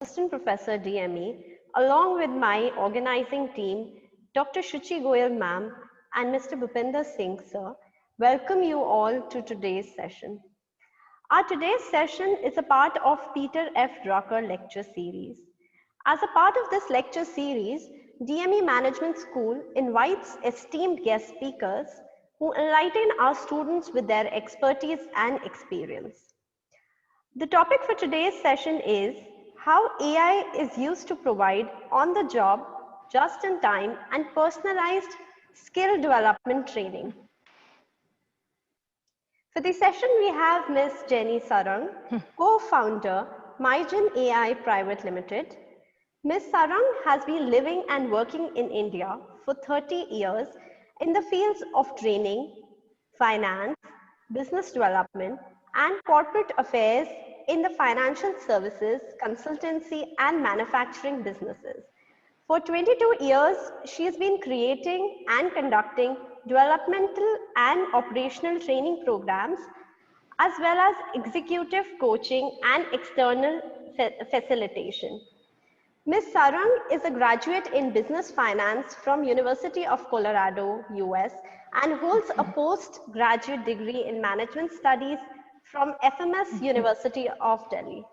Assistant Professor DME, along with my organizing team, Dr. Shuchi Goyal ma'am and Mr. Bhupinder Singh sir, welcome you all to today's session. Our today's session is a part of Peter F. Drucker lecture series. As a part of this lecture series, DME Management School invites esteemed guest speakers who enlighten our students with their expertise and experience. The topic for today's session is how AI is used to provide on-the-job, just-in-time, and personalized skill development training. For the session, we have Ms. Jenny Sarang, co-founder, Myjen AI Private Limited. Ms. Sarang has been living and working in India for 30 years in the fields of training, finance, business development, and corporate affairs in the financial services, consultancy, and manufacturing businesses. For 22 years, she has been creating and conducting developmental and operational training programs, as well as executive coaching and external facilitation. Ms. Sarang is a graduate in business finance from University of Colorado, US, and holds a postgraduate degree in management studies from FMS University of Delhi.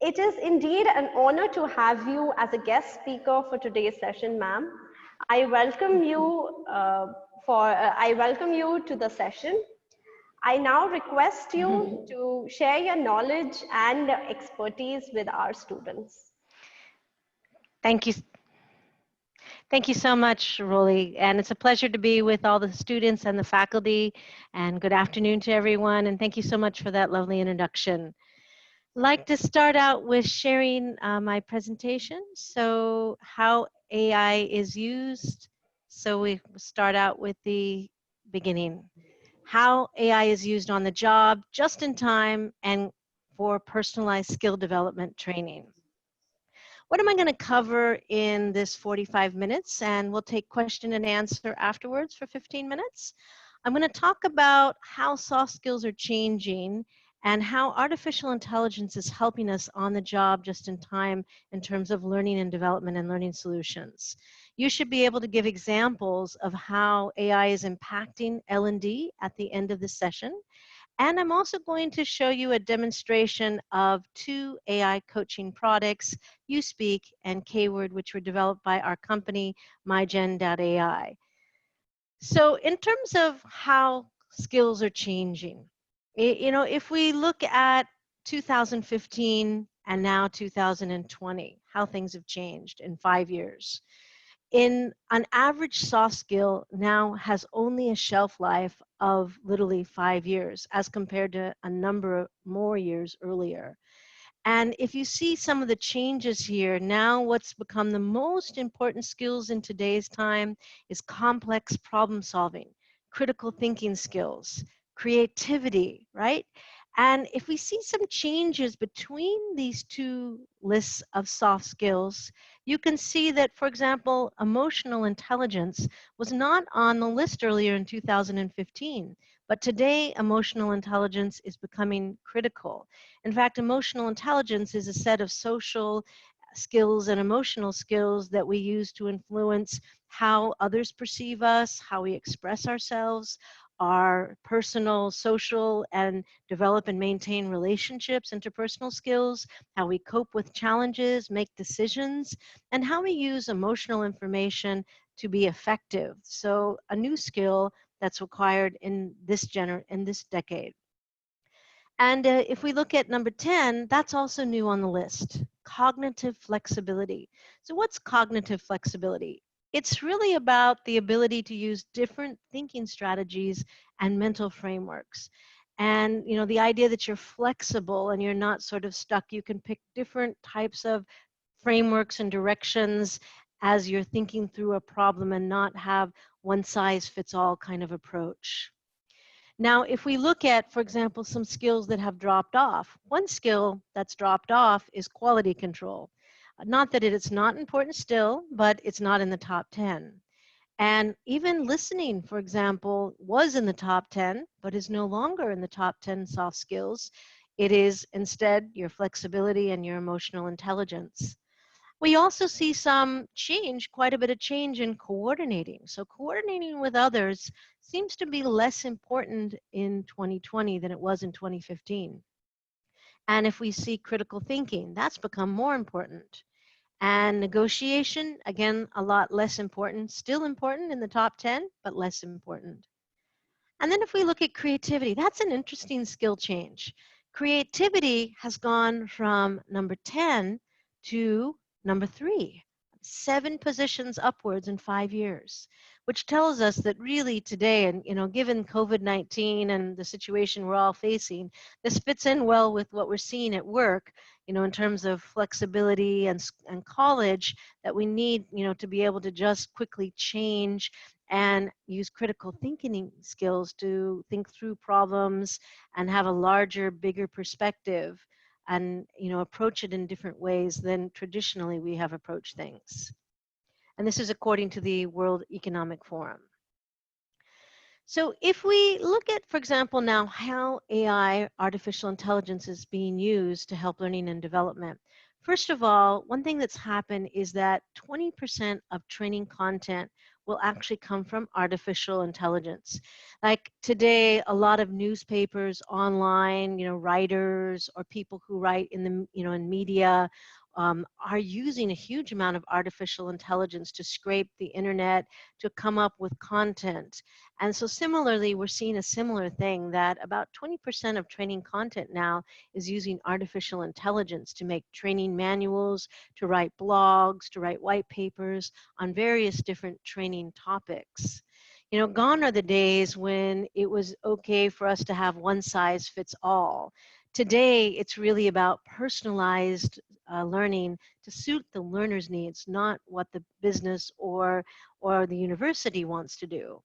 It is indeed an honor to have you as a guest speaker for today's session, ma'am. I welcome you to the session. I now request you to share your knowledge and expertise with our students. Thank you. Thank you so much, Rolly. And it's a pleasure to be with all the students and the faculty. And good afternoon to everyone. And thank you so much for that lovely introduction. I'd like to start out with sharing my presentation. So how AI is used. So we start out with the beginning. How AI is used on the job, just in time, and for personalized skill development training. What am I going to cover in this 45 minutes? And we'll take question and answer afterwards for 15 minutes. I'm going to talk about how soft skills are changing and how artificial intelligence is helping us on the job just in time in terms of learning and development and learning solutions. You should be able to give examples of how AI is impacting L&D at the end of the session. And I'm also going to show you a demonstration of two AI coaching products, Speak and Kword, which were developed by our company, Myjen.ai. So in terms of how skills are changing, if we look at 2015 and now 2020, how things have changed in 5 years. In an average soft skill now has only a shelf life of literally 5 years as compared to a number of more years earlier. And if you see some of the changes here, now what's become the most important skills in today's time is complex problem solving, critical thinking skills, creativity, right? And if we see some changes between these two lists of soft skills, you can see that, for example, emotional intelligence was not on the list earlier in 2015, but today emotional intelligence is becoming critical. In fact, emotional intelligence is a set of social skills and emotional skills that we use to influence how others perceive us, how we express ourselves, our personal, social, and develop and maintain relationships, interpersonal skills, how we cope with challenges, make decisions, and how we use emotional information to be effective. So a new skill that's required in this decade. And if we look at number 10, that's also new on the list, cognitive flexibility. So what's cognitive flexibility? It's really about the ability to use different thinking strategies and mental frameworks. And the idea that you're flexible and you're not sort of stuck, you can pick different types of frameworks and directions as you're thinking through a problem and not have one size fits all kind of approach. Now, if we look at, for example, some skills that have dropped off, one skill that's dropped off is quality control. Not that it's not important still, but it's not in the top 10. And even listening, for example, was in the top 10, but is no longer in the top 10 soft skills. It is instead your flexibility and your emotional intelligence. We also see some change, quite a bit of change in coordinating. So coordinating with others seems to be less important in 2020 than it was in 2015. And if we see critical thinking, that's become more important. And negotiation, again, a lot less important, still important in the top 10, but less important. And then if we look at creativity, that's an interesting skill change. Creativity has gone from number 10 to number 3, 7 positions upwards in 5 years, which tells us that really today, and given COVID-19 and the situation we're all facing, this fits in well with what we're seeing at work, in terms of flexibility and college, that we need, to be able to just quickly change and use critical thinking skills to think through problems and have a larger, bigger perspective, and approach it in different ways than traditionally we have approached things. And this is according to the World Economic Forum. So if we look at, for example, now how AI, artificial intelligence, is being used to help learning and development. First of all, one thing that's happened is that 20% of training content will actually come from artificial intelligence. Like today, a lot of newspapers online, writers or people who write in the, in media, are using a huge amount of artificial intelligence to scrape the internet, to come up with content. And so similarly, we're seeing a similar thing, that about 20% of training content now is using artificial intelligence to make training manuals, to write blogs, to write white papers on various different training topics. Gone are the days when it was okay for us to have one size fits all. Today, it's really about personalized learning to suit the learner's needs, not what the business or the university wants to do.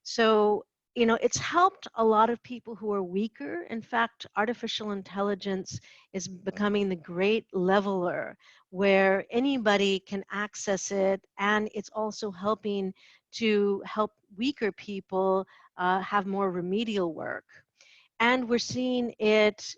So, it's helped a lot of people who are weaker. In fact, artificial intelligence is becoming the great leveler where anybody can access it, and it's also helping to help weaker people have more remedial work. And we're seeing it,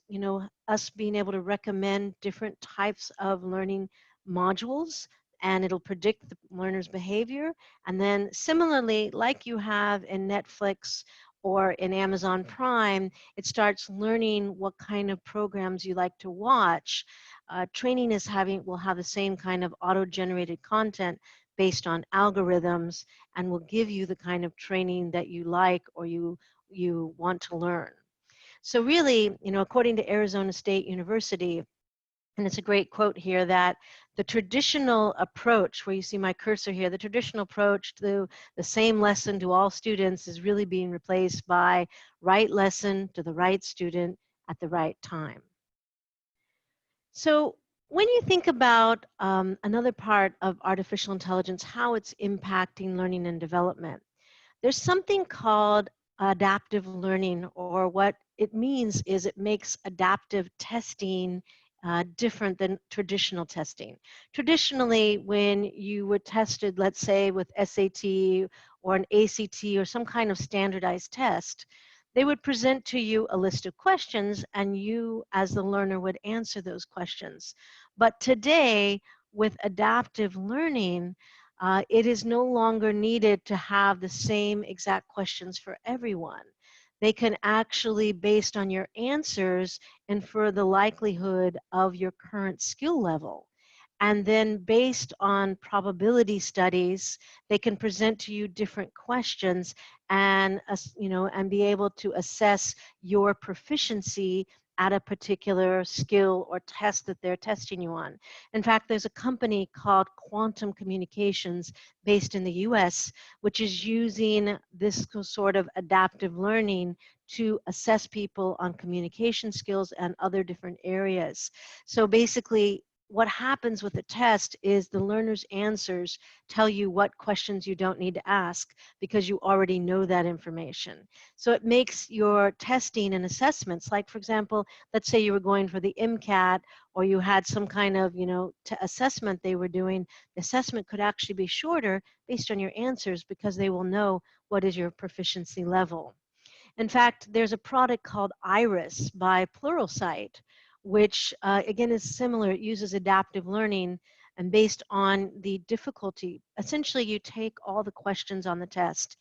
us being able to recommend different types of learning modules, and it'll predict the learner's behavior. And then similarly, like you have in Netflix or in Amazon Prime, it starts learning what kind of programs you like to watch. Training will have the same kind of auto-generated content based on algorithms, and will give you the kind of training that you like or you want to learn. So really, according to Arizona State University, and it's a great quote here, that the traditional approach, where you see my cursor here, the traditional approach to the same lesson to all students is really being replaced by right lesson to the right student at the right time. So when you think about another part of artificial intelligence, how it's impacting learning and development, there's something called adaptive learning, or what it means is it makes adaptive testing different than traditional testing. Traditionally, when you were tested, let's say with SAT or an ACT or some kind of standardized test, they would present to you a list of questions, and you as the learner would answer those questions. But today, with adaptive learning, it is no longer needed to have the same exact questions for everyone. They can actually, based on your answers, infer the likelihood of your current skill level. And then based on probability studies, they can present to you different questions and, and be able to assess your proficiency at a particular skill or test that they're testing you on. In fact, there's a company called Quantum Communications based in the US, which is using this sort of adaptive learning to assess people on communication skills and other different areas. So basically, what happens with the test is the learner's answers tell you what questions you don't need to ask because you already know that information. So it makes your testing and assessments, like for example, let's say you were going for the MCAT, or you had some kind of, assessment they were doing, the assessment could actually be shorter based on your answers because they will know what is your proficiency level. In fact, there's a product called Iris by Pluralsight, which again is similar. It uses adaptive learning and based on the difficulty. Essentially, you take all the questions on the test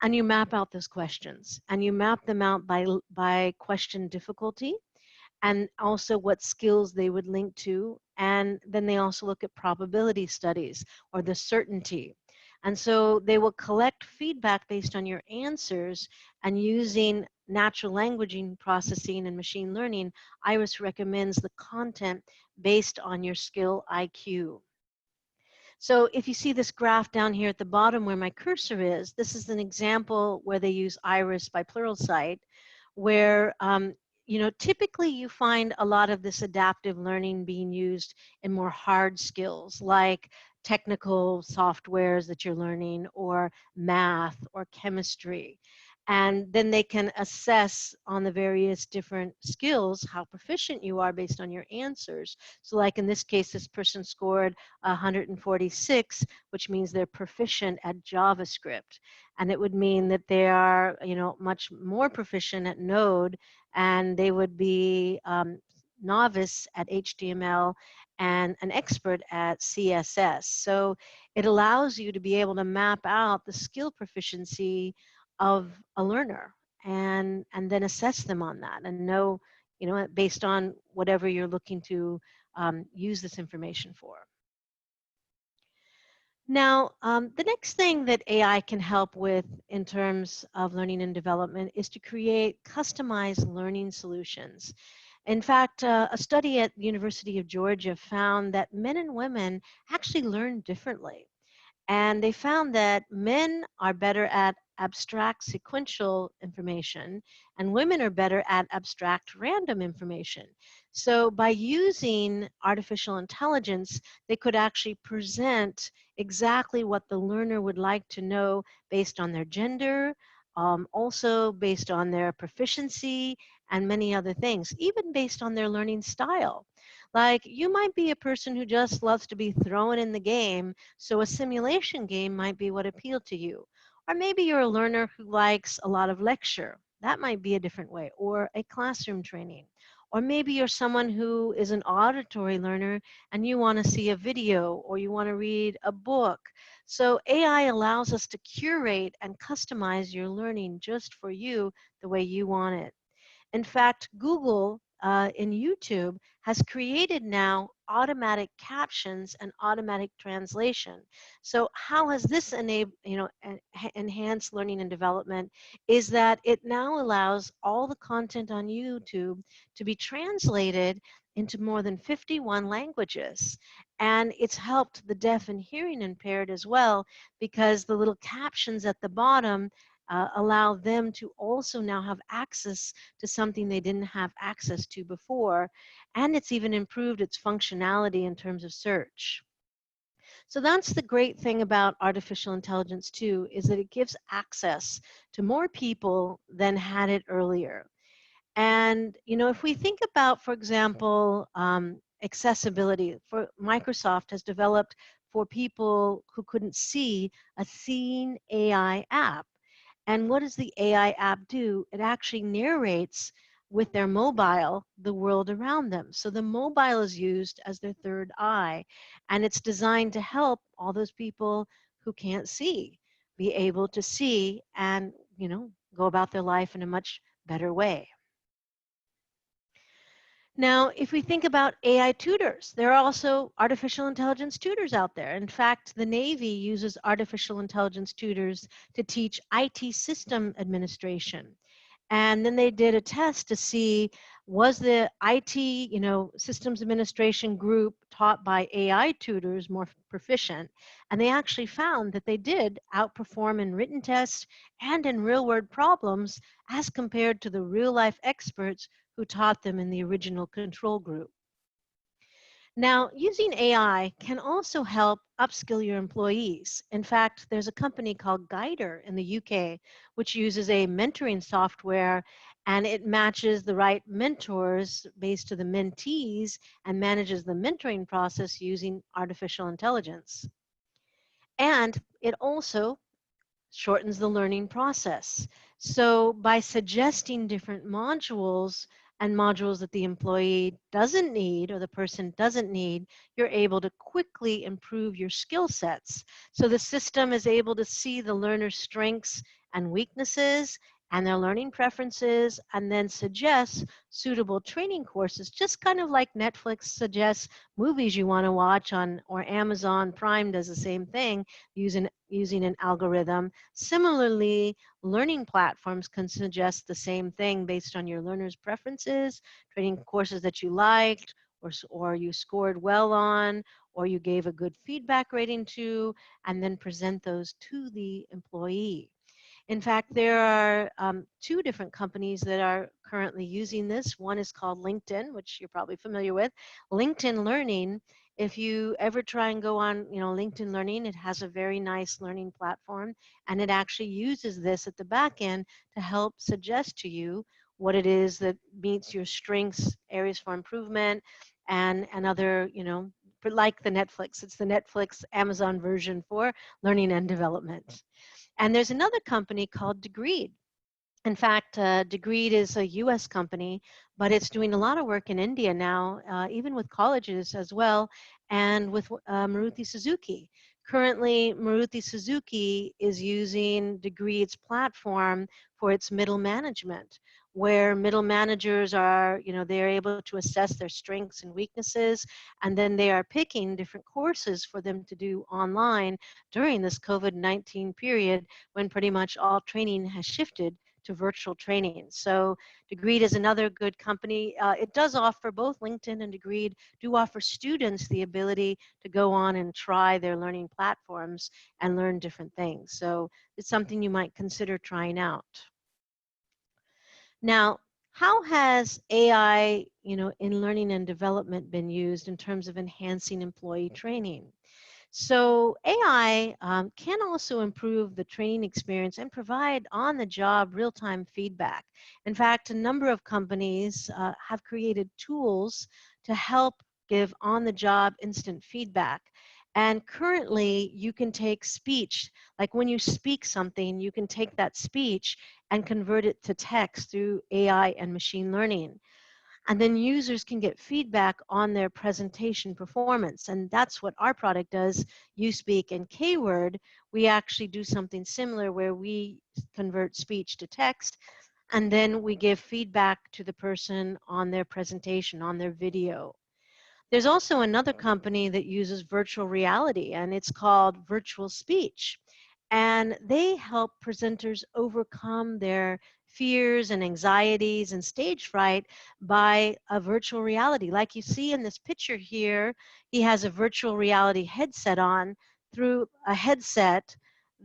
and you map out those questions and you map them out by question difficulty and also what skills they would link to. And then they also look at probability studies or the certainty. And so they will collect feedback based on your answers, and using natural languaging processing and machine learning, Iris recommends the content based on your skill IQ. So if you see this graph down here at the bottom where my cursor is, this is an example where they use Iris by Pluralsight, where typically you find a lot of this adaptive learning being used in more hard skills like technical softwares that you're learning or math or chemistry. And then they can assess on the various different skills how proficient you are based on your answers. So like in this case, this person scored 146, which means they're proficient at JavaScript. And it would mean that they are, much more proficient at Node, and they would be novice at HTML and an expert at CSS. So it allows you to be able to map out the skill proficiency of a learner and then assess them on that and know, based on whatever you're looking to use this information for. Now, the next thing that AI can help with in terms of learning and development is to create customized learning solutions. In fact, a study at the University of Georgia found that men and women actually learn differently. And they found that men are better at abstract sequential information and women are better at abstract random information. So by using artificial intelligence, they could actually present exactly what the learner would like to know based on their gender, also based on their proficiency and many other things, even based on their learning style. Like you might be a person who just loves to be thrown in the game, so a simulation game might be what appealed to you. Or maybe you're a learner who likes a lot of lecture. That might be a different way, or a classroom training. Or maybe you're someone who is an auditory learner and you want to see a video or you want to read a book. So AI allows us to curate and customize your learning just for you the way you want it. In fact, Google in YouTube has created now automatic captions and automatic translation. So how has this enhanced learning and development is that it now allows all the content on YouTube to be translated into more than 51 languages. And it's helped the deaf and hearing impaired as well because the little captions at the bottom allow them to also now have access to something they didn't have access to before. And it's even improved its functionality in terms of search. So that's the great thing about artificial intelligence too, is that it gives access to more people than had it earlier. And, if we think about, for example, accessibility, for Microsoft has developed for people who couldn't see a Seeing AI app. And what does the AI app do? It actually narrates with their mobile the world around them. So the mobile is used as their third eye, and it's designed to help all those people who can't see be able to see and, go about their life in a much better way. Now, if we think about AI tutors, there are also artificial intelligence tutors out there. In fact, the Navy uses artificial intelligence tutors to teach IT system administration. And then they did a test to see, was the IT, systems administration group taught by AI tutors more proficient? And they actually found that they did outperform in written tests and in real world problems as compared to the real life experts who taught them in the original control group. Now, using AI can also help upskill your employees. In fact, there's a company called Guider in the UK, which uses a mentoring software and it matches the right mentors based to the mentees and manages the mentoring process using artificial intelligence. And it also shortens the learning process. So by suggesting different modules and modules that the employee doesn't need or the person doesn't need, you're able to quickly improve your skill sets. So the system is able to see the learner's strengths and weaknesses and their learning preferences, and then suggests suitable training courses, just kind of like Netflix suggests movies you want to watch on, or Amazon Prime does the same thing using an algorithm. Similarly, learning platforms can suggest the same thing based on your learner's preferences, training courses that you liked, or you scored well on, or you gave a good feedback rating to, and then present those to the employee. In fact, there are two different companies that are currently using this. One is called LinkedIn, which you're probably familiar with. LinkedIn Learning, if you ever try and go on, LinkedIn Learning, it has a very nice learning platform, and it actually uses this at the back end to help suggest to you what it is that meets your strengths, areas for improvement, and other, like the Netflix. It's the Netflix Amazon version for learning and development. And there's another company called Degreed. In fact, Degreed is a US company, but it's doing a lot of work in India now, even with colleges as well, and with Maruti Suzuki. Currently, Maruti Suzuki is using Degreed's platform for its middle management, where middle managers are, they're able to assess their strengths and weaknesses, and then they are picking different courses for them to do online during this COVID-19 period when pretty much all training has shifted to virtual training. So Degreed is another good company. It does offer, both LinkedIn and Degreed do offer students the ability to go on and try their learning platforms and learn different things. So it's something you might consider trying out. Now, how has AI, in learning and development been used in terms of enhancing employee training? So AI can also improve the training experience and provide on-the-job real-time feedback. In fact, a number of companies have created tools to help give on-the-job instant feedback. And currently, you can take speech, like when you speak something, you can take that speech and convert it to text through AI and machine learning. And then users can get feedback on their presentation performance. And that's what our product does, USpeak and Kword. We actually do something similar where we convert speech to text, and then we give feedback to the person on their presentation, on their video. There's also another company that uses virtual reality, and it's called Virtual Speech. And they help presenters overcome their fears and anxieties and stage fright by a virtual reality. Like you see in this picture here, he has a virtual reality headset on. Through a headset,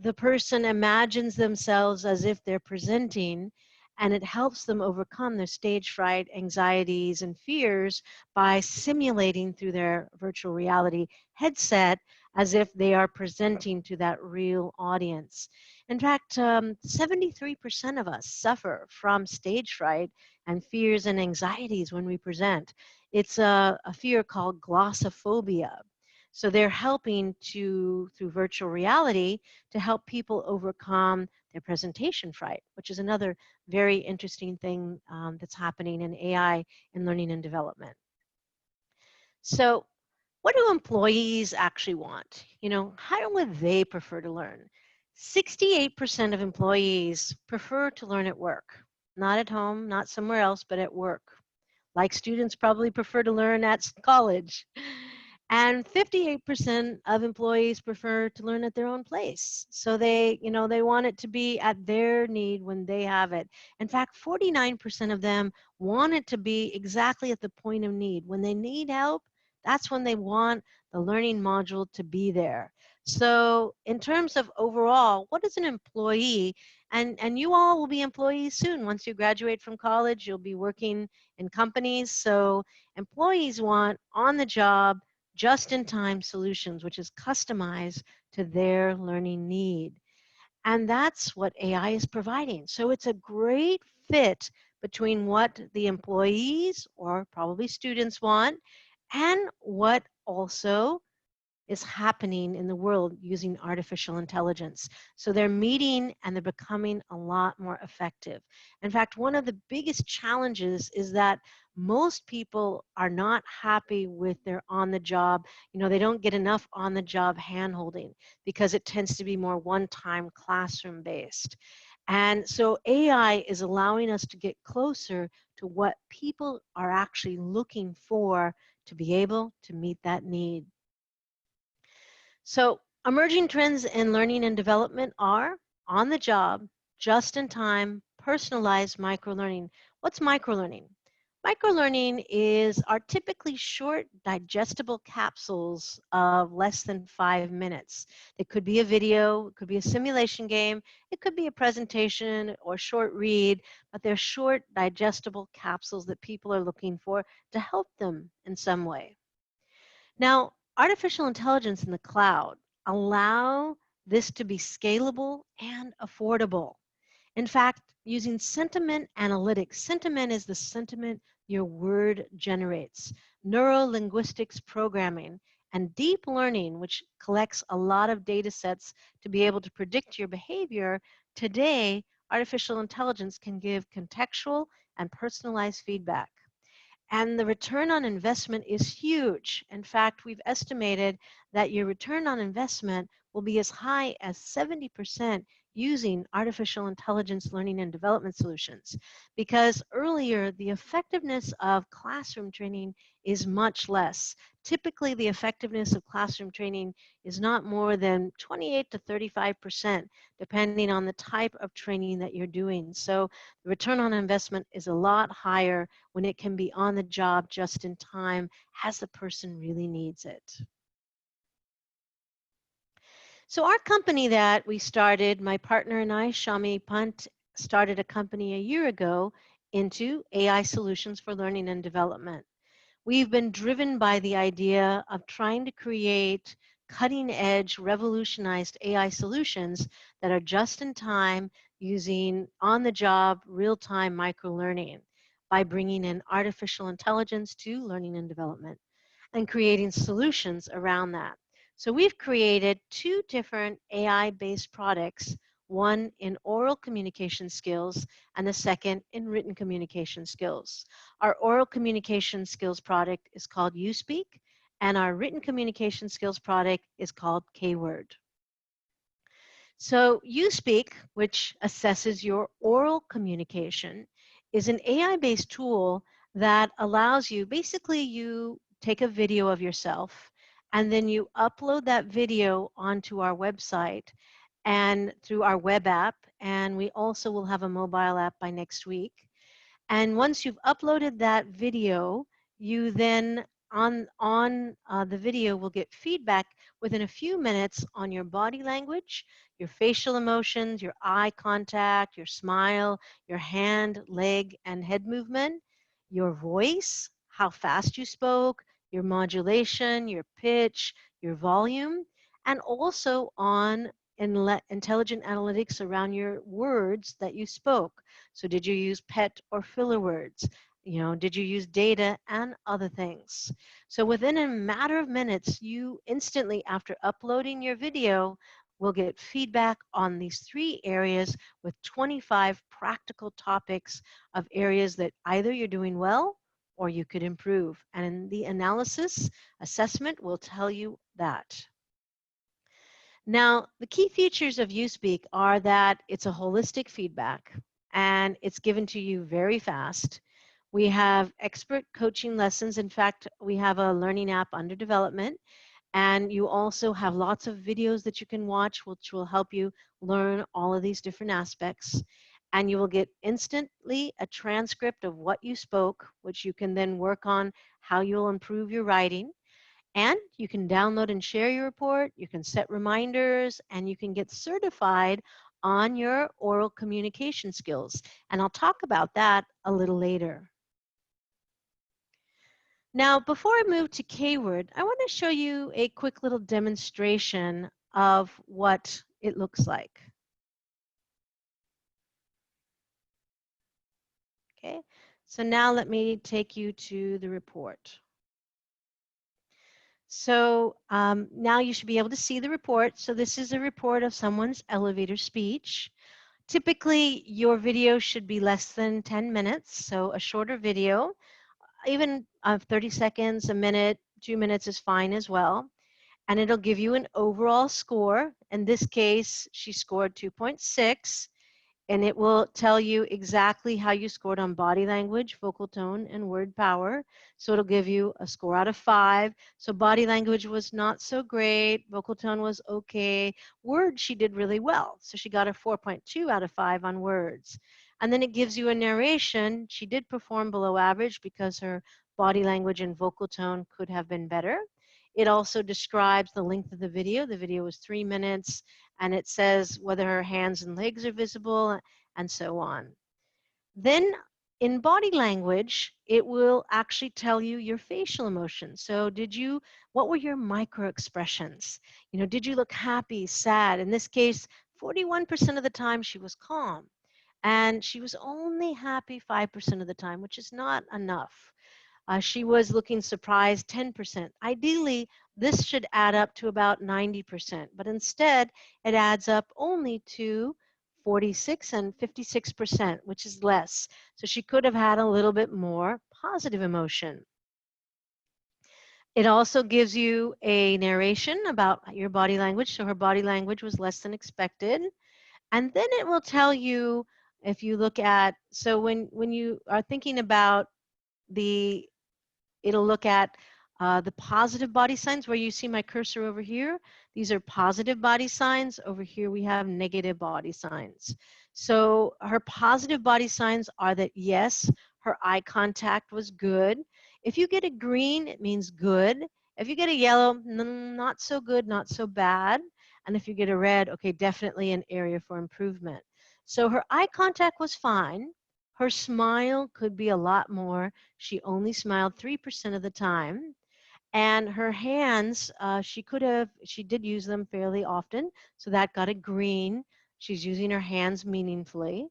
the person imagines themselves as if they're presenting, and it helps them overcome their stage fright, anxieties, and fears by simulating through their virtual reality headset as if they are presenting to that real audience. In fact, 73% of us suffer from stage fright and fears and anxieties when we present. It's a fear called glossophobia. So they're helping through virtual reality, to help people overcome their presentation fright, which is another very interesting thing that's happening in AI in learning and development. So what do employees actually want? How would they prefer to learn? 68% of employees prefer to learn at work, not at home, not somewhere else, but at work. Like students probably prefer to learn at college. And 58% of employees prefer to learn at their own place. So they want it to be at their need when they have it. In fact, 49% of them want it to be exactly at the point of need. When they need help, that's when they want the learning module to be there. So in terms of overall, what is an employee? And you all will be employees soon. Once you graduate from college, you'll be working in companies. So employees want on-the-job, just-in-time solutions, which is customized to their learning need. And that's what AI is providing. So it's a great fit between what the employees or probably students want and what also is happening in the world using artificial intelligence. So they're meeting and they're becoming a lot more effective. In fact, one of the biggest challenges is that most people are not happy with their on-the-job. They don't get enough on-the-job hand-holding because it tends to be more one-time classroom-based. And so AI is allowing us to get closer to what people are actually looking for to be able to meet that need. So emerging trends in learning and development are on the job, just in time, personalized microlearning. What's microlearning? Microlearning are typically short, digestible capsules of less than 5 minutes. It could be a video, it could be a simulation game, it could be a presentation or short read, but they're short, digestible capsules that people are looking for to help them in some way. Now, artificial intelligence in the cloud allow this to be scalable and affordable. In fact, using sentiment analytics, sentiment is the sentiment your word generates, neuro-linguistics programming, and deep learning, which collects a lot of data sets to be able to predict your behavior. Today, artificial intelligence can give contextual and personalized feedback. And the return on investment is huge. In fact, we've estimated that your return on investment will be as high as 70% using artificial intelligence learning and development solutions. Because earlier, the effectiveness of classroom training is much less. Typically, the effectiveness of classroom training is not more than 28 to 35%, depending on the type of training that you're doing. So the return on investment is a lot higher when it can be on the job just in time as the person really needs it. So our company that we started, my partner and I, Shami Pant, started a company a year ago into AI solutions for learning and development. We've been driven by the idea of trying to create cutting-edge, revolutionized AI solutions that are just in time using on-the-job, real-time microlearning by bringing in artificial intelligence to learning and development and creating solutions around that. So we've created two different AI-based products, one in oral communication skills and the second in written communication skills. Our oral communication skills product is called USpeak, and our written communication skills product is called Kword. So USpeak, which assesses your oral communication, is an AI-based tool that allows you, basically you take a video of yourself and then you upload that video onto our website and through our web app, and we also will have a mobile app by next week. And once you've uploaded that video, you then on the video will get feedback within a few minutes on your body language, your facial emotions, your eye contact, your smile, your hand, leg, and head movement, your voice, how fast you spoke, your modulation, your pitch, your volume, and also on intelligent analytics around your words that you spoke. So did you use pet or filler words? Did you use data and other things? So within a matter of minutes, you instantly, after uploading your video, will get feedback on these three areas with 25 practical topics of areas that either you're doing well or you could improve. And the analysis assessment will tell you that. Now, the key features of USpeak are that it's a holistic feedback and it's given to you very fast. We have expert coaching lessons. In fact, we have a learning app under development, and you also have lots of videos that you can watch, which will help you learn all of these different aspects. And you will get instantly a transcript of what you spoke, which you can then work on how you'll improve your writing. And you can download and share your report, you can set reminders, and you can get certified on your oral communication skills. And I'll talk about that a little later. Now, before I move to Kword, I want to show you a quick little demonstration of what it looks like. Okay, so now let me take you to the report. So now you should be able to see the report. So this is a report of someone's elevator speech. Typically, your video should be less than 10 minutes, so a shorter video, even 30 seconds, a minute, 2 minutes is fine as well. And it'll give you an overall score. In this case, she scored 2.6. And it will tell you exactly how you scored on body language, vocal tone, and word power. So it'll give you a score out of 5. So body language was not so great, vocal tone was okay. Words, she did really well. So she got a 4.2 out of 5 on words. And then it gives you a narration. She did perform below average because her body language and vocal tone could have been better. It also describes the length of the video. The video was 3 minutes, and it says whether her hands and legs are visible and so on. Then in body language, it will actually tell you your facial emotions. So what were your micro expressions? Did you look happy, sad? In this case, 41% of the time she was calm, and she was only happy 5% of the time, which is not enough. She was looking surprised 10%. Ideally, this should add up to about 90%, but instead it adds up only to 46 and 56%, which is less. So she could have had a little bit more positive emotion. It also gives you a narration about your body language. So her body language was less than expected. And then it will tell you, if you look at, so when you are thinking about it'll look at the positive body signs where you see my cursor over here. These are positive body signs. Over here we have negative body signs. So her positive body signs are that yes, her eye contact was good. If you get a green, it means good. If you get a yellow, not so good, not so bad. And if you get a red, okay, definitely an area for improvement. So her eye contact was fine. Her smile could be a lot more. She only smiled 3% of the time. And her hands, she did use them fairly often, so that got a green. She's using her hands meaningfully.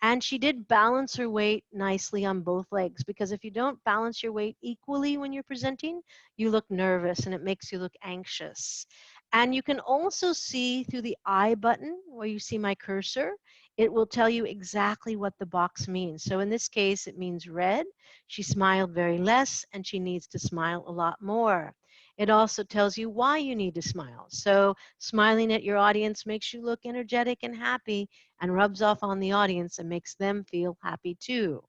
And she did balance her weight nicely on both legs, because if you don't balance your weight equally when you're presenting, you look nervous and it makes you look anxious. And you can also see through the I button where you see my cursor, it will tell you exactly what the box means. So in this case, it means red. She smiled very less, and she needs to smile a lot more. It also tells you why you need to smile. So smiling at your audience makes you look energetic and happy and rubs off on the audience and makes them feel happy too.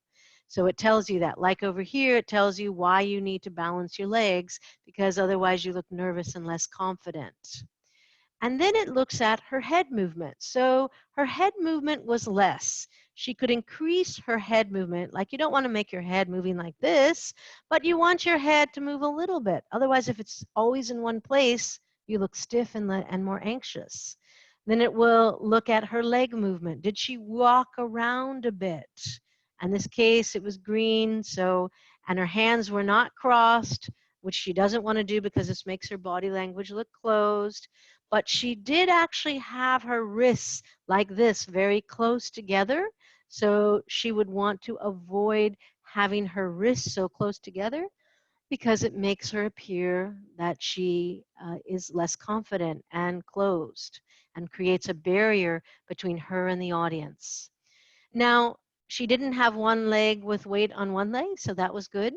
So it tells you that. Like over here, it tells you why you need to balance your legs, because otherwise you look nervous and less confident. And then it looks at her head movement. So her head movement was less. She could increase her head movement. Like, you don't want to make your head moving like this, but you want your head to move a little bit. Otherwise, if it's always in one place, you look stiff and more anxious. Then it will look at her leg movement. Did she walk around a bit? In this case, it was green, and her hands were not crossed, which she doesn't want to do because this makes her body language look closed. But she did actually have her wrists like this, very close together. So she would want to avoid having her wrists so close together, because it makes her appear that she is less confident and closed and creates a barrier between her and the audience. Now, she didn't have one leg with weight on one leg, so that was good.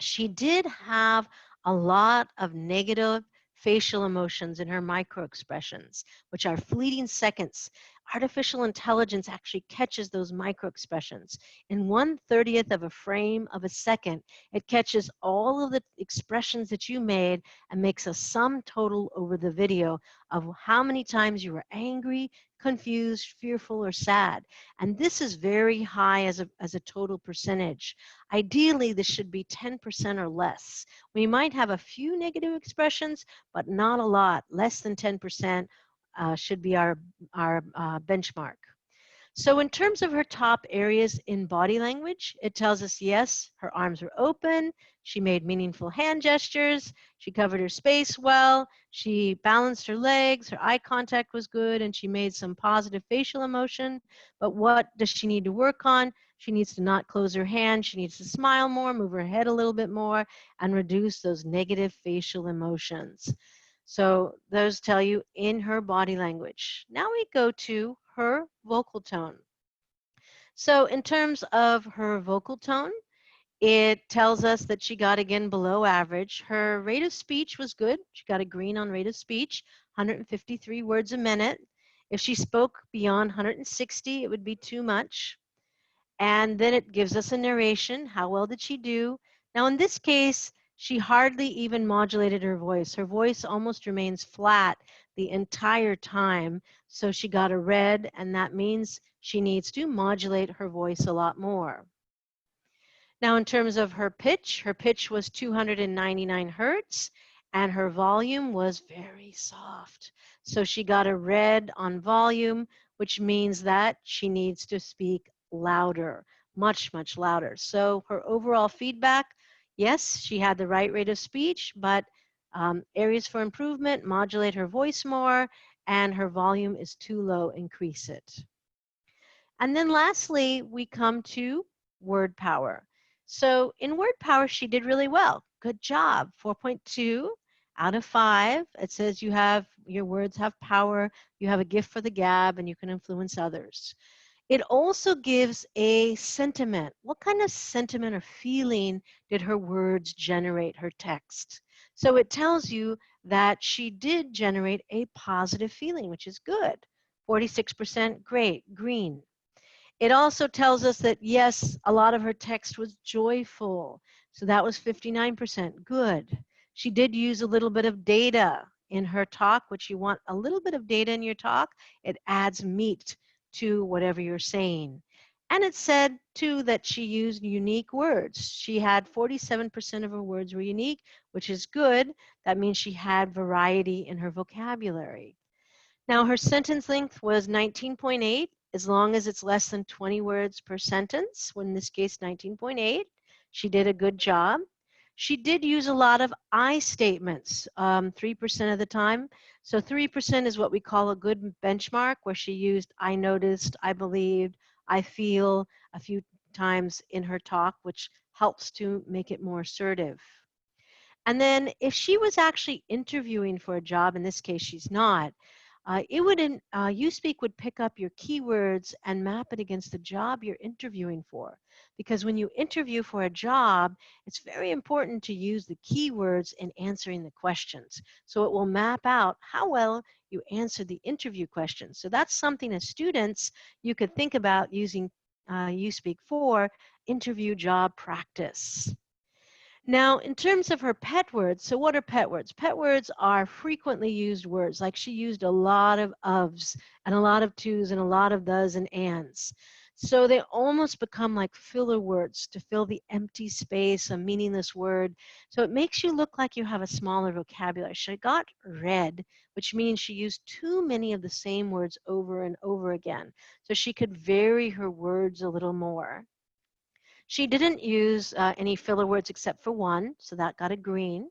She did have a lot of negative facial emotions in her micro expressions, which are fleeting seconds. Artificial intelligence actually catches those micro expressions. In 1/30th of a frame of a second, it catches all of the expressions that you made and makes a sum total over the video of how many times you were angry, confused, fearful, or sad. And this is very high as a total percentage. Ideally, this should be 10% or less. We might have a few negative expressions, but not a lot. Less than 10% should be our benchmark. So in terms of her top areas in body language, it tells us, yes, her arms were open, she made meaningful hand gestures, she covered her space well, she balanced her legs, her eye contact was good, and she made some positive facial emotion. But what does she need to work on? She needs to not close her hand. She needs to smile more, move her head a little bit more, and reduce those negative facial emotions. So those tell you in her body language. Now we go to her vocal tone. So in terms of her vocal tone, it tells us that she got again below average. Her rate of speech was good. She got a green on rate of speech, 153 words a minute. If she spoke beyond 160, it would be too much. And then it gives us a narration. How well did she do? Now, in this case, she hardly even modulated her voice. Her voice almost remains flat the entire time. So she got a red, and that means she needs to modulate her voice a lot more. Now, in terms of her pitch was 299 hertz, and her volume was very soft. So she got a red on volume, which means that she needs to speak louder, much, much louder. So her overall feedback, yes, she had the right rate of speech, but areas for improvement, modulate her voice more, and her volume is too low, increase it. And then lastly, we come to word power. So in word power, she did really well. Good job. 4.2 out of 5. It says your words have power, you have a gift for the gab, and you can influence others. It also gives a sentiment. What kind of sentiment or feeling did her words generate, her text? So it tells you that she did generate a positive feeling, which is good. 46% great, green. It also tells us that, yes, a lot of her text was joyful. So that was 59%. Good. She did use a little bit of data in her talk, which you want a little bit of data in your talk. It adds meat to whatever you're saying. And it said, too, that she used unique words. She had 47% of her words were unique, which is good. That means she had variety in her vocabulary. Now, her sentence length was 19.8, as long as it's less than 20 words per sentence, in this case, 19.8. She did a good job. She did use a lot of I statements, 3% of the time. So 3% is what we call a good benchmark, where she used I noticed, I believed, I feel a few times in her talk, which helps to make it more assertive. And then if she was actually interviewing for a job, in this case she's not, USpeak would pick up your keywords and map it against the job you're interviewing for. Because when you interview for a job, it's very important to use the keywords in answering the questions. So it will map out how well you answered the interview questions. So that's something as students you could think about using USpeak for interview job practice. Now, in terms of her pet words, so what are pet words? Pet words are frequently used words, like she used a lot of ofs and a lot of tos and a lot of thes and ands. So they almost become like filler words to fill the empty space, a meaningless word. So it makes you look like you have a smaller vocabulary. She got red, which means she used too many of the same words over and over again. So she could vary her words a little more. She didn't use any filler words except for one, so that got a green.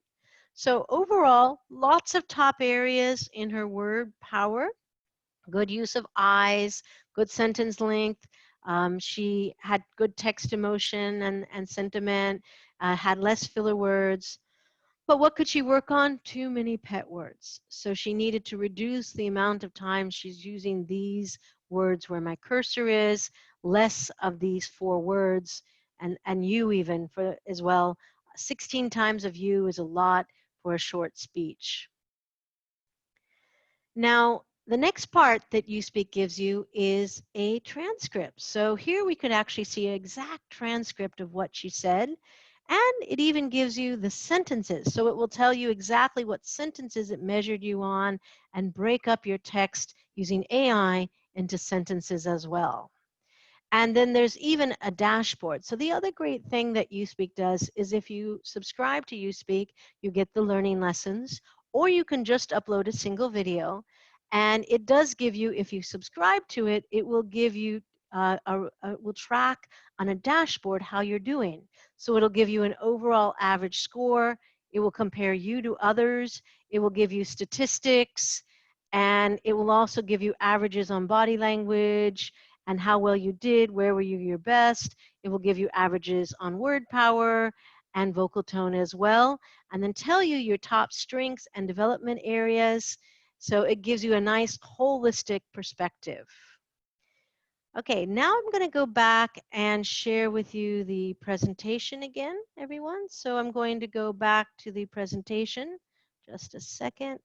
So overall, lots of top areas in her word power. Good use of I's, good sentence length. She had good text emotion and sentiment, had less filler words. But what could she work on? Too many pet words. So she needed to reduce the amount of time she's using these words where my cursor is, less of these 4 words, and you even for as well. 16 times of you is a lot for a short speech. Now, the next part that USpeak gives you is a transcript. So here we could actually see an exact transcript of what she said. And it even gives you the sentences. So it will tell you exactly what sentences it measured you on and break up your text using AI into sentences as well. And then there's even a dashboard. So the other great thing that USpeak does is if you subscribe to USpeak, you get the learning lessons, or you can just upload a single video. And it does give you, if you subscribe to it, it will give you, will track on a dashboard how you're doing. So it'll give you an overall average score. It will compare you to others. It will give you statistics. And it will also give you averages on body language and how well you did, where were you your best. It will give you averages on word power and vocal tone as well, and then tell you your top strengths and development areas. So it gives you a nice holistic perspective. Okay, now I'm going to go back and share with you the presentation again, everyone. So I'm going to go back to the presentation. Just a second.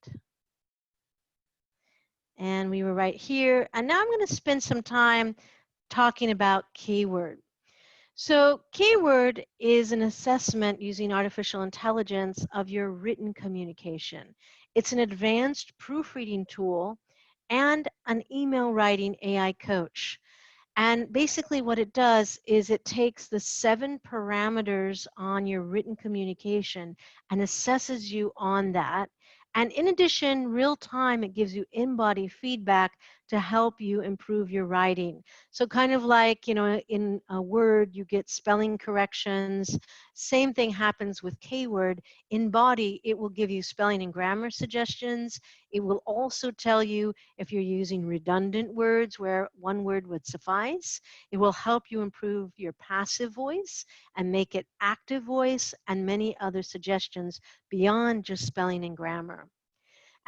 And we were right here. And now I'm going to spend some time talking about keyword. So keyword is an assessment using artificial intelligence of your written communication. It's an advanced proofreading tool and an email writing AI coach. And basically what it does is it takes the 7 parameters on your written communication and assesses you on that. And in addition, real time, it gives you in-body feedback to help you improve your writing. So kind of like, in a Word, you get spelling corrections. Same thing happens with K-word. In body, it will give you spelling and grammar suggestions. It will also tell you if you're using redundant words where one word would suffice. It will help you improve your passive voice and make it active voice and many other suggestions beyond just spelling and grammar.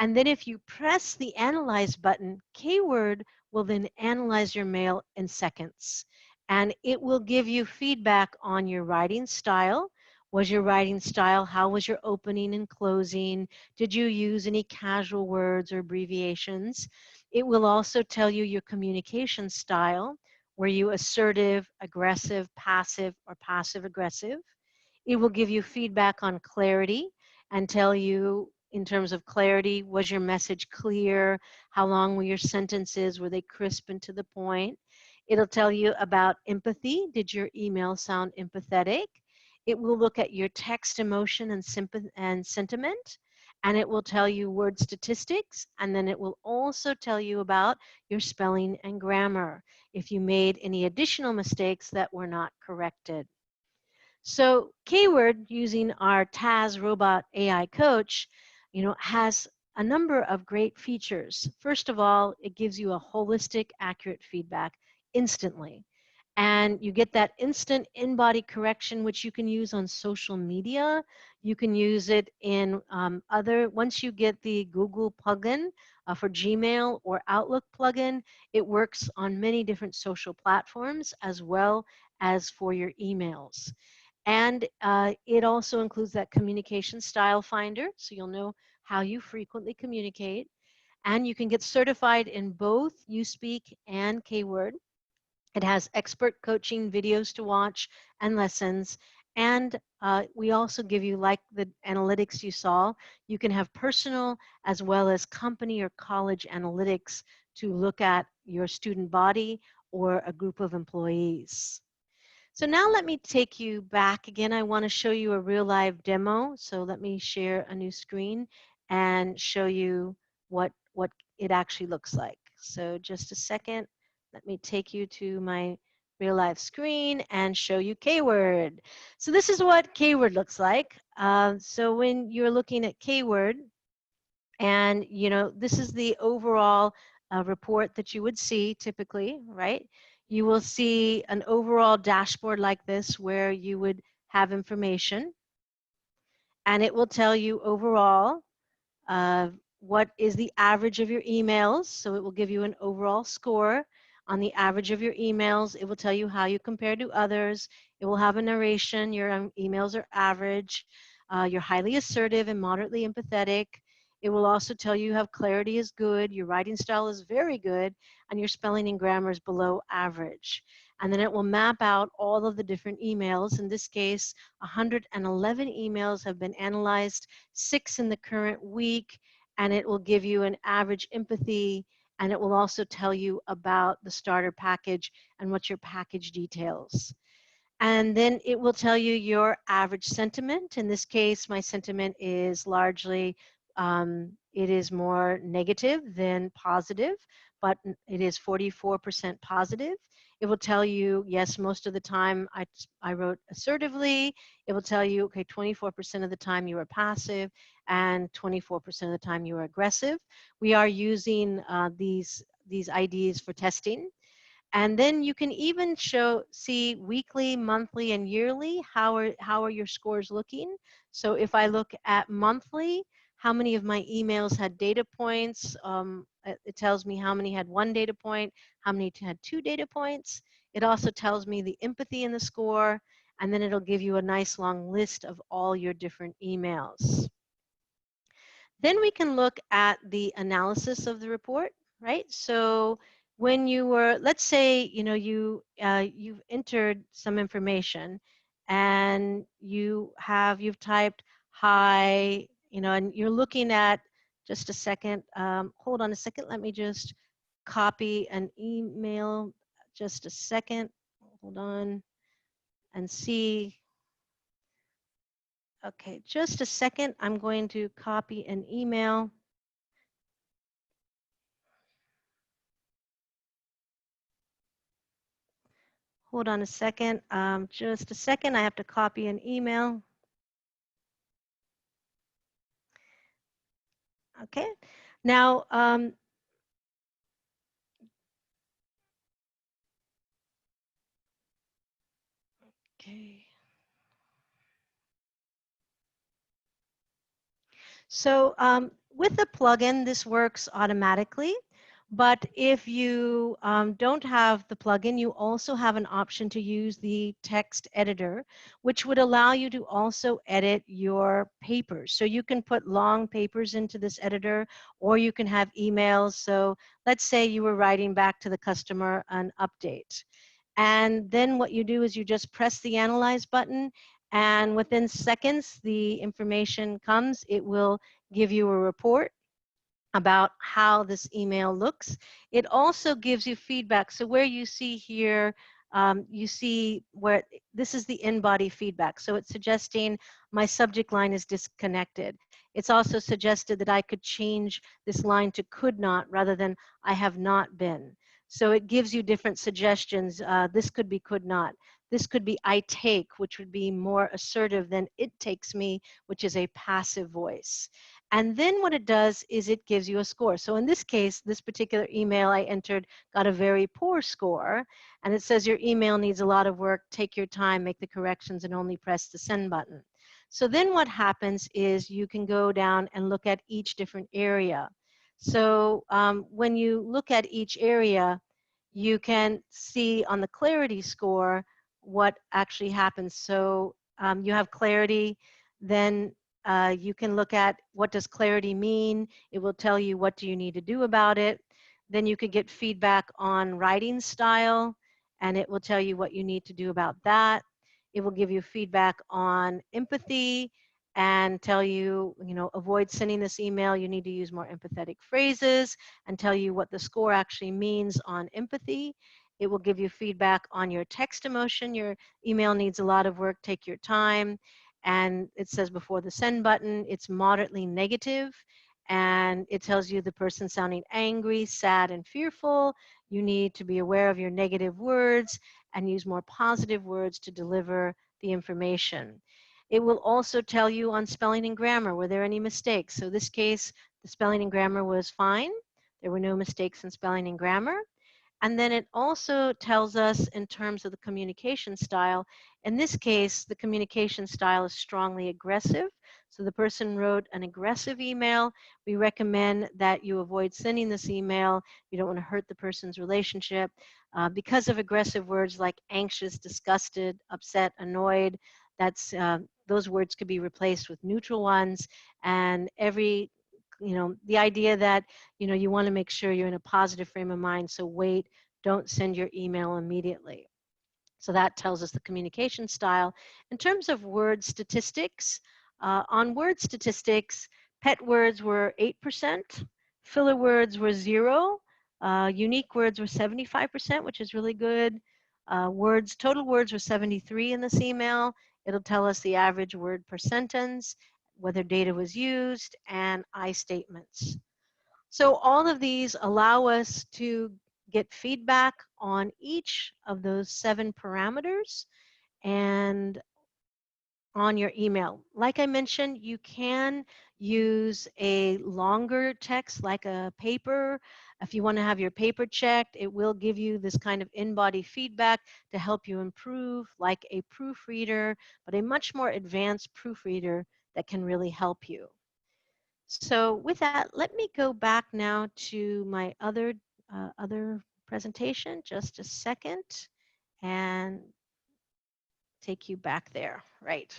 And then if you press the Analyze button, Keyword will then analyze your mail in seconds. And it will give you feedback on your writing style. Was your writing style? How was your opening and closing? Did you use any casual words or abbreviations? It will also tell you your communication style. Were you assertive, aggressive, passive, or passive aggressive? It will give you feedback on clarity and tell you in terms of clarity, was your message clear? How long were your sentences? Were they crisp and to the point? It'll tell you about empathy. Did your email sound empathetic? It will look at your text emotion and sentiment, and it will tell you word statistics, and then it will also tell you about your spelling and grammar if you made any additional mistakes that were not corrected. So Keyword, using our Taz robot AI coach, has a number of great features. First of all, it gives you a holistic, accurate feedback instantly. And you get that instant in-body correction, which you can use on social media. You can use it in once you get the Google plugin for Gmail or Outlook plugin, it works on many different social platforms as well as for your emails. And it also includes that communication style finder, so you'll know how you frequently communicate. And you can get certified in both USpeak and K-Word. It has expert coaching videos to watch and lessons. And we also give you, like the analytics you saw, you can have personal as well as company or college analytics to look at your student body or a group of employees. So now let me take you back again. I want to show you a real live demo. So let me share a new screen and show you what it actually looks like. So just a second. Let me take you to my real live screen and show you K-word. So this is what K-word looks like. So when you're looking at K-word, and this is the overall report that you would see typically, right? You will see an overall dashboard like this where you would have information, and it will tell you overall what is the average of your emails. So it will give you an overall score on the average of your emails. It will tell you how you compare to others. It will have a narration. Your emails are average. You're highly assertive and moderately empathetic. It will also tell you how clarity is good, your writing style is very good, and your spelling and grammar is below average. And then it will map out all of the different emails. In this case, 111 emails have been analyzed, 6 in the current week, and it will give you an average empathy, and it will also tell you about the starter package and what your package details. And then it will tell you your average sentiment. In this case, my sentiment is largely, it is more negative than positive, but it is 44% positive. It will tell you, yes, most of the time I wrote assertively. It will tell you, okay, 24% of the time you were passive and 24% of the time you were aggressive. We are using these IDs for testing. And then you can even see weekly, monthly, and yearly, how are your scores looking. So if I look at monthly, how many of my emails had data points? It tells me how many had 1 data point, how many had 2 data points. It also tells me the empathy in the score, and then it'll give you a nice long list of all your different emails. Then we can look at the analysis of the report, right? So when you were, let's say, you've entered some information, and you've typed hi, and you're looking at, just a second, hold on a second, let me just copy an email, just a second, hold on, and see. Okay, just a second, I'm going to copy an email. Hold on a second. Just a second. I have to copy an email. Okay. Now, okay. So with the plugin, this works automatically. But if you don't have the plugin, you also have an option to use the text editor, which would allow you to also edit your papers. So you can put long papers into this editor, or you can have emails. So let's say you were writing back to the customer an update. And then what you do is you just press the Analyze button, and within seconds, the information comes. It will give you a report about how this email looks. It also gives you feedback. So where you see here, you see where this is the in-body feedback. So it's suggesting my subject line is disconnected. It's also suggested that I could change this line to could not rather than I have not been. So it gives you different suggestions. This could be could not. This could be I take, which would be more assertive than it takes me, which is a passive voice. And then what it does is it gives you a score. So in this case, this particular email I entered got a very poor score. And it says your email needs a lot of work. Take your time, make the corrections, and only press the send button. So then what happens is you can go down and look at each different area. So when you look at each area, you can see on the clarity score what actually happens. So you have clarity, then you can look at what does clarity mean. It will tell you what do you need to do about it. Then you could get feedback on writing style, and it will tell you what you need to do about that. It will give you feedback on empathy and tell you, avoid sending this email. You need to use more empathetic phrases, and tell you what the score actually means on empathy. It will give you feedback on your text emotion. Your email needs a lot of work. Take your time. And it says before the send button, it's moderately negative, and it tells you the person sounding angry, sad, and fearful. You need to be aware of your negative words and use more positive words to deliver the information. It will also tell you on spelling and grammar, were there any mistakes? So this case, the spelling and grammar was fine. There were no mistakes in spelling and grammar. And then it also tells us in terms of the communication style. In this case, the communication style is strongly aggressive. So the person wrote an aggressive email. We recommend that you avoid sending this email. You don't want to hurt the person's relationship. Because of aggressive words like anxious, disgusted, upset, annoyed, those words could be replaced with neutral ones. And the idea that you want to make sure you're in a positive frame of mind, so wait, don't send your email immediately. So that tells us the communication style. In terms of word statistics, on word statistics, pet words were 8%, filler words were 0, unique words were 75%, which is really good. Total words were 73 in this email. It'll tell us the average word per sentence, whether data was used, and I statements. So all of these allow us to get feedback on each of those 7 parameters and on your email. Like I mentioned, you can use a longer text like a paper. If you want to have your paper checked, it will give you this kind of in-body feedback to help you improve, like a proofreader, but a much more advanced proofreader that can really help you. So with that, let me go back now to my other presentation, just a second, and take you back there, right.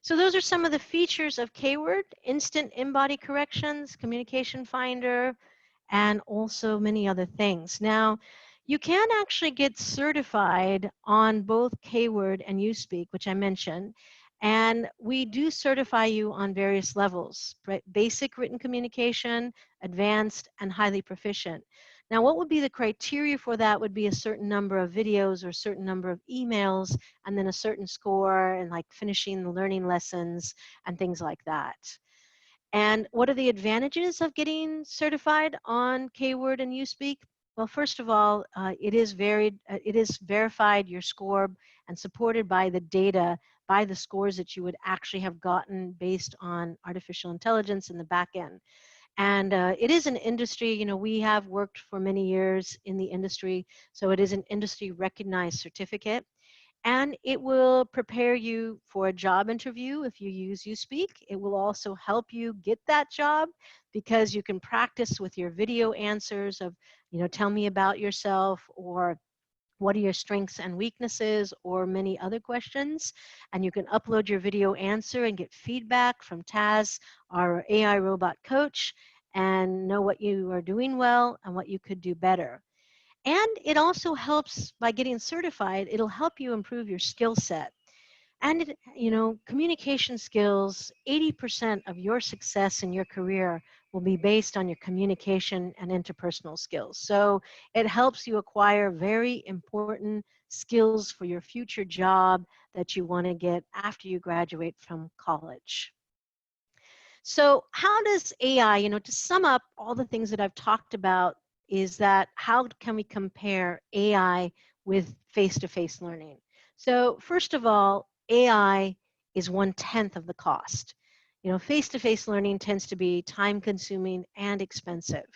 So those are some of the features of K-Word: instant in-body corrections, communication finder, and also many other things. Now, you can actually get certified on both K-Word and USpeak, which I mentioned, and we do certify you on various levels: basic written communication, advanced, and highly proficient. Now, what would be the criteria for that would be a certain number of videos or a certain number of emails, and then a certain score, and like finishing the learning lessons and things like that. And what are the advantages of getting certified on K-Word and USpeak? Well, first of all, it is verified, your score, and supported by the data, by the scores that you would actually have gotten based on artificial intelligence in the back end. And it is an industry, you know, we have worked for many years in the industry, so it is an industry recognized certificate. And it will prepare you for a job interview if you use USpeak. It will also help you get that job because you can practice with your video answers of, you know, tell me about yourself, or what are your strengths and weaknesses, or many other questions. And you can upload your video answer and get feedback from Taz, our AI robot coach, and know what you are doing well and what you could do better. And it also helps by getting certified, it'll help you improve your skill set. And, you know, communication skills, 80% of your success in your career will be based on your communication and interpersonal skills. So it helps you acquire very important skills for your future job that you want to get after you graduate from college. So how does AI, you know, to sum up all the things that I've talked about, is that how can we compare AI with face-to-face learning? So first of all, AI is 1/10 of the cost. You know, face-to-face learning tends to be time-consuming and expensive.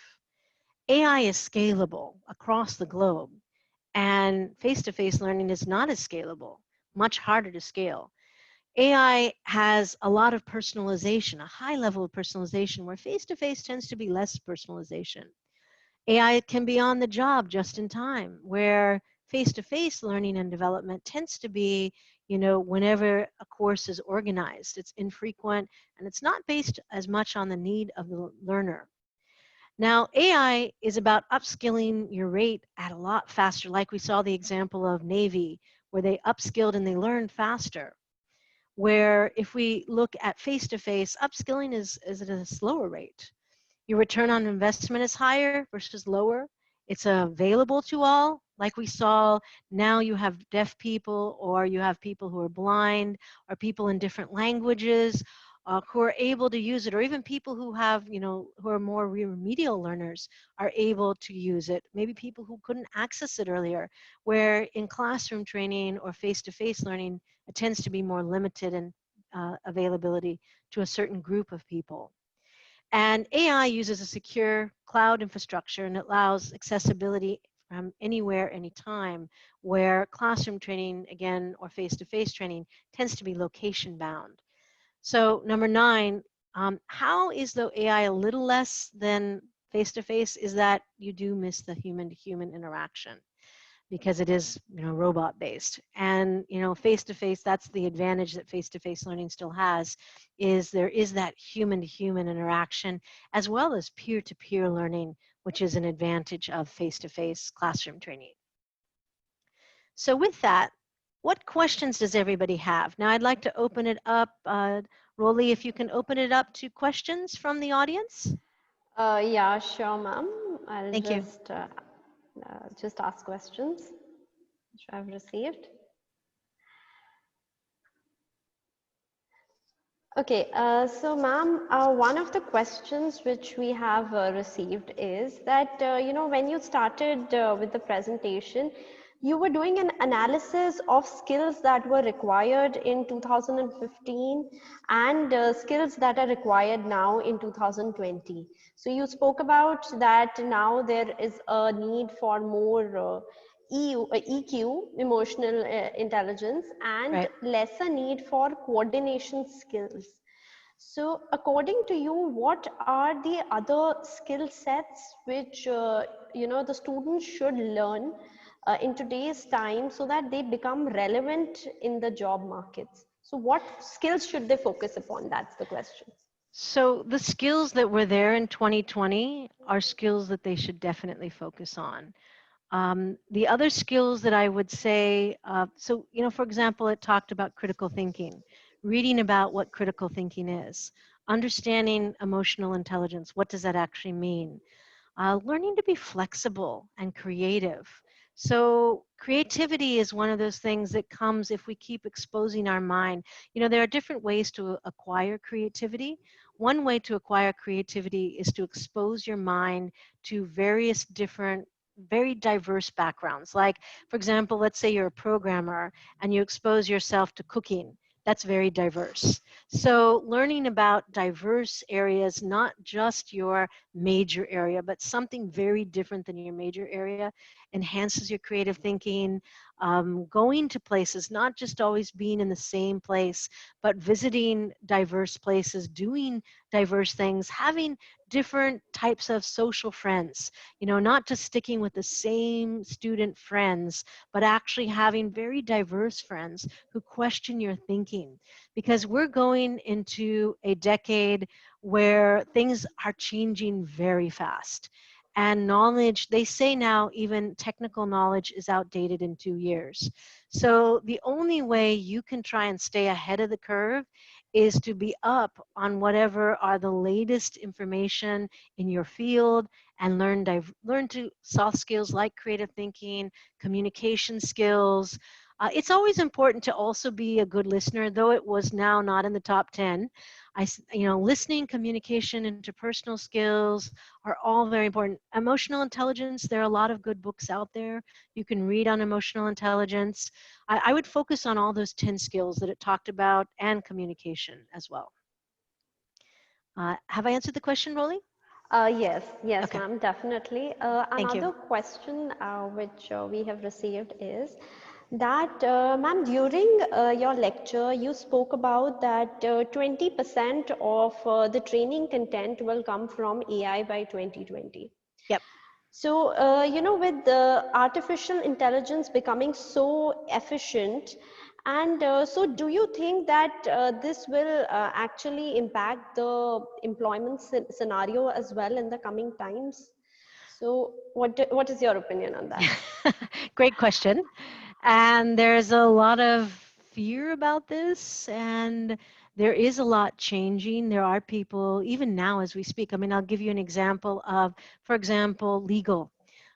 AI is scalable across the globe, and face-to-face learning is not as scalable, much harder to scale. AI has a lot of personalization, a high level of personalization, where face-to-face tends to be less personalization. AI can be on the job just in time, where face-to-face learning and development tends to be, you know, whenever a course is organized. It's infrequent, and it's not based as much on the need of the learner. Now, AI is about upskilling your rate at a lot faster, like we saw the example of Navy, where they upskilled and they learned faster. Where if we look at face-to-face, upskilling is at a slower rate. Your return on investment is higher versus lower. It's available to all. Like we saw, now you have deaf people, or you have people who are blind, or people in different languages who are able to use it, or even people who have, you know, who are more remedial learners are able to use it. Maybe people who couldn't access it earlier, where in classroom training or face-to-face learning, it tends to be more limited in availability to a certain group of people. And AI uses a secure cloud infrastructure, and it allows accessibility from anywhere, anytime, where classroom training, again, or face-to-face training tends to be location bound. So number 9, how is the AI a little less than face-to-face is that you do miss the human-to-human interaction, because it is, you know, robot based. And, you know, face-to-face, that's the advantage that face-to-face learning still has, is there is that human-to-human interaction, as well as peer-to-peer learning, which is an advantage of face-to-face classroom training. So with that, what questions does everybody have? Now I'd like to open it up. Rolly, if you can open it up to questions from the audience. Yeah, sure, ma'am. I'll Thank you. just ask questions which I've received. Okay, so ma'am, one of the questions which we have received is that, you know, when you started with the presentation, You were doing an analysis of skills that were required in 2015 and skills that are required now in 2020. So you spoke about that now there is a need for more EQ, emotional intelligence, and Right. lesser need for coordination skills. So, according to you, what are the other skill sets which the students should learn in today's time so that they become relevant in the job markets? So, what skills should they focus upon? That's the question. So the skills that were there in 2020 are skills that they should definitely focus on. The other skills that I would say, so, for example, it talked about critical thinking, reading about what critical thinking is, understanding emotional intelligence. What does that actually mean? Learning to be flexible and creative. So creativity is one of those things that comes if we keep exposing our mind. There are different ways to acquire creativity. One way to acquire creativity is to expose your mind to various different very diverse backgrounds. Like, for example, let's say you're a programmer and you expose yourself to cooking. That's very diverse. So learning about diverse areas, not just your major area, but something very different than your major area, enhances your creative thinking. Going to places, not just always being in the same place, but visiting diverse places, doing diverse things, having different types of social friends, not just sticking with the same student friends, but actually having very diverse friends who question your thinking. Because we're going into a decade where things are changing very fast. And knowledge, they say now even technical knowledge is outdated in 2 years. So the only way you can try and stay ahead of the curve is to be up on whatever are the latest information in your field and learn to soft skills like creative thinking, communication skills. It's always important to also be a good listener, though it was now not in the top 10. Listening, communication, interpersonal skills are all very important. Emotional intelligence, there are a lot of good books out there you can read on emotional intelligence. I would focus on all those 10 skills that it talked about and communication as well. Have I answered the question, Rolly? Yes, Okay, ma'am, definitely. thank you. Another question which we have received is that, ma'am, during your lecture, you spoke about that 20% of the training content will come from AI by 2020. Yep. So, with the artificial intelligence becoming so efficient, and so do you think that this will actually impact the employment scenario as well in the coming times? So, what is your opinion on that? Great question. And there's a lot of fear about this, and there is a lot changing. There are people, even now as we speak, I mean, I'll give you an example of, for example, legal.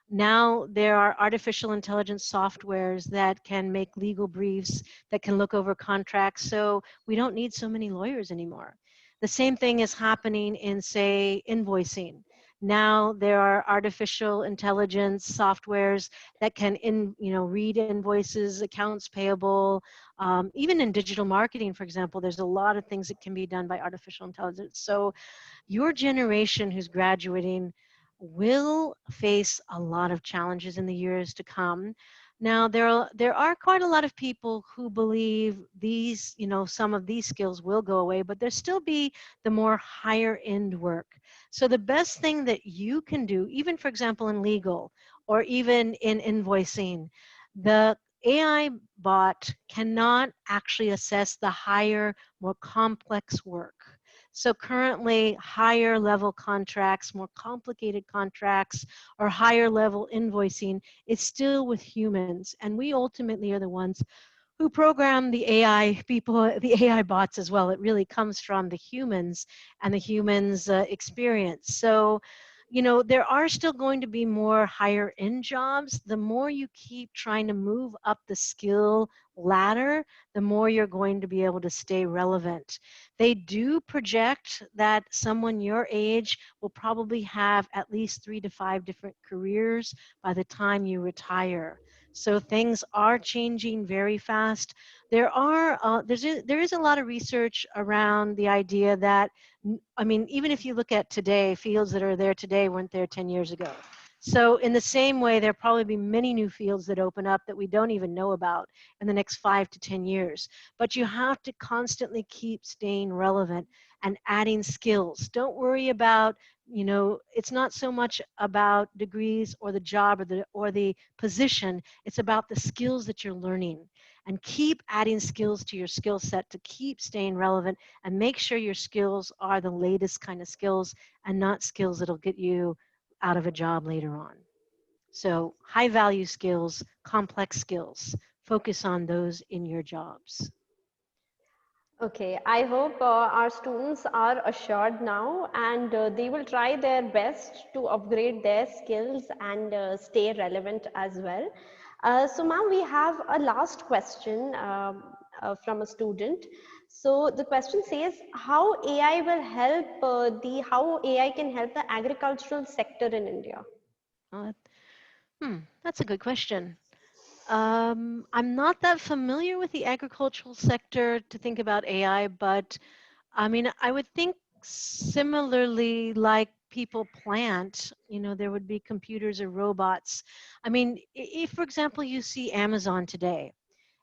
Now there are artificial intelligence softwares that can make legal briefs, that can look over contracts, so we don't need so many lawyers anymore. The same thing is happening in, say, invoicing. Now there are artificial intelligence softwares that can read invoices, accounts payable, even in digital marketing, for example, there's a lot of things that can be done by artificial intelligence. So your generation who's graduating will face a lot of challenges in the years to come. Now, there are quite a lot of people who believe these, some of these skills will go away, but there still be the more higher end work. So the best thing that you can do, even for example in legal or even in invoicing, the AI bot cannot actually assess the higher, more complex work. So currently, higher level contracts, more complicated contracts, or higher level invoicing is still with humans. And we ultimately are the ones who program the AI people, the AI bots as well. It really comes from the humans and the humans' experience. So, there are still going to be more higher end jobs. The more you keep trying to move up the skill ladder, the more you're going to be able to stay relevant. They do project that someone your age will probably have at least 3 to 5 different careers by the time you retire. So things are changing very fast. There is a lot of research around the idea that, I mean, even if you look at today, fields that are there today weren't there 10 years ago. So in the same way, there'll probably be many new fields that open up that we don't even know about in the next 5 to 10 years. But you have to constantly keep staying relevant and adding skills. Don't worry about, you know, it's not so much about degrees or the job or the position. It's about the skills that you're learning, and keep adding skills to your skill set to keep staying relevant, and make sure your skills are the latest kind of skills and not skills that'll get you out of a job later on. So high value skills, complex skills, focus on those in your jobs. Okay, I hope our students are assured now, and they will try their best to upgrade their skills and stay relevant as well. So ma'am, we have a last question from a student. So the question says, how AI will help how AI can help the agricultural sector in India? Uh, that's a good question. I'm not that familiar with the agricultural sector to think about AI, but I mean, I would think similarly like people plant, you know, there would be computers or robots. I mean, if, for example, you see Amazon today,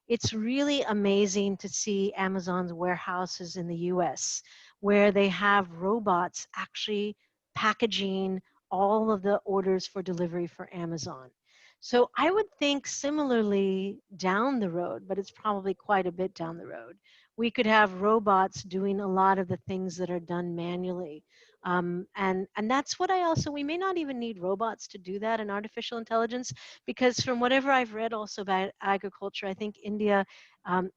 it's really amazing to see Amazon's warehouses in the US where they have robots actually packaging all of the orders for delivery for Amazon. So I would think similarly down the road, but it's probably quite a bit down the road. We could have robots doing a lot of the things that are done manually. And that's what we may not even need robots to do that in artificial intelligence, because from whatever I've read also about agriculture, I think India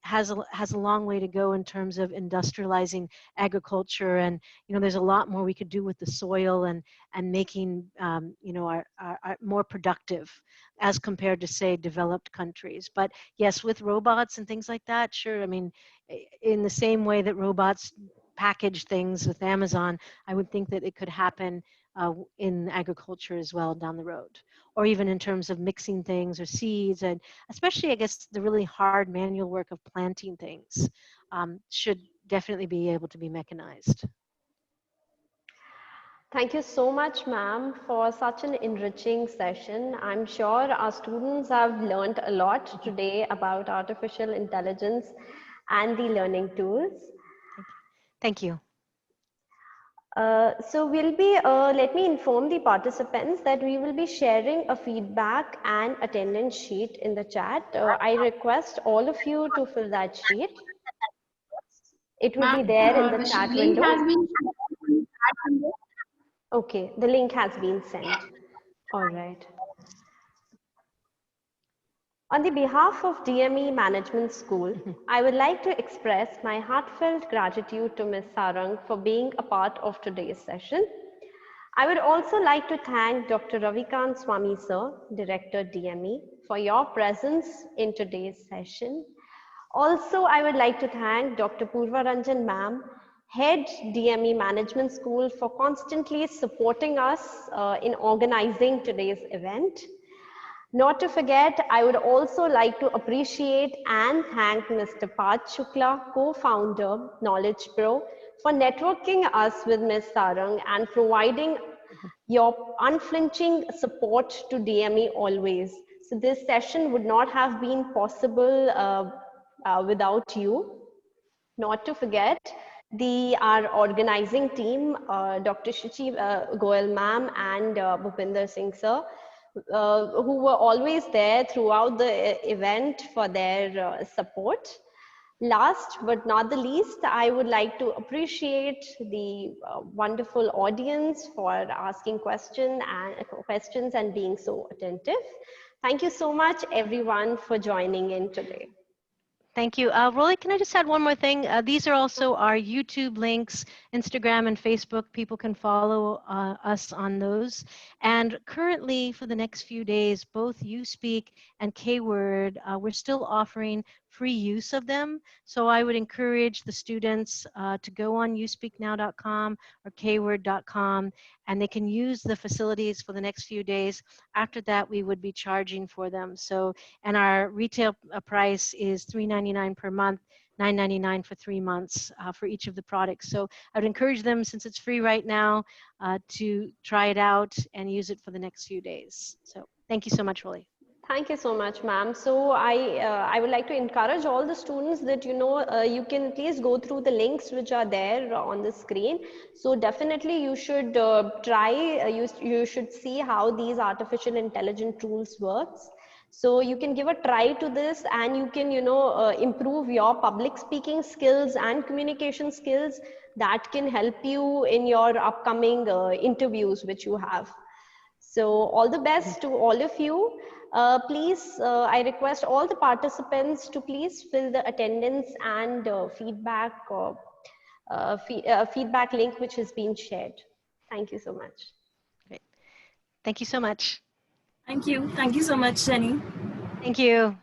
has a long way to go in terms of industrializing agriculture, and you know there's a lot more we could do with the soil and making you know our more productive as compared to say developed countries. But yes, with robots and things like that, sure. I mean, in the same way that robots package things with Amazon, I would think that it could happen in agriculture as well down the road, or even in terms of mixing things or seeds, and especially, I guess, the really hard manual work of planting things should definitely be able to be mechanized. Thank you so much, ma'am, for such an enriching session. I'm sure our students have learned a lot today about artificial intelligence and the learning tools. Thank you. Let me inform the participants that we will be sharing a feedback and attendance sheet in the chat. I request all of you to fill that sheet. It will be there in the chat window. Okay, the link has been sent. All right. On the behalf of DME Management School, I would like to express my heartfelt gratitude to Ms. Sarang for being a part of today's session. I would also like to thank Dr. Ravikant Swami Sir, Director DME, for your presence in today's session. Also, I would like to thank Dr. Purva Ranjan Ma'am, Head DME Management School, for constantly supporting us in organizing today's event. Not to forget, I would also like to appreciate and thank Mr. Parth Shukla, co-founder, Knowledge Pro, for networking us with Ms. Sarang and providing your unflinching support to DME always. So this session would not have been possible without you. Not to forget, our organizing team, Dr. Shichi Goel ma'am and Bhupinder Singh sir, who were always there throughout the event for their support. Last but not the least, I would like to appreciate the wonderful audience for asking questions and being so attentive. Thank you so much, everyone, for joining in today. Thank you. Rolly, can I just add one more thing? These are also our YouTube links, Instagram and Facebook. People can follow us on those. And currently, for the next few days, both USpeak and K-Word, we're still offering free use of them. So I would encourage the students to go on uspeaknow.com or kword.com, and they can use the facilities for the next few days. After that, we would be charging for them. So, and our retail price is $3.99 per month, $9.99 for 3 months for each of the products. So I would encourage them, since it's free right now, to try it out and use it for the next few days. So thank you so much, Rolly. Thank you so much, ma'am. So I would like to encourage all the students that, you can please go through the links which are there on the screen. So definitely you should try, you should see how these artificial intelligence tools works. So you can give a try to this, and you can, improve your public speaking skills and communication skills that can help you in your upcoming interviews which you have. So all the best to all of you. Please, I request all the participants to please fill the attendance and feedback link which has been shared. Thank you so much. Great. Thank you so much. Thank you. Thank you so much, Jenny. Thank you.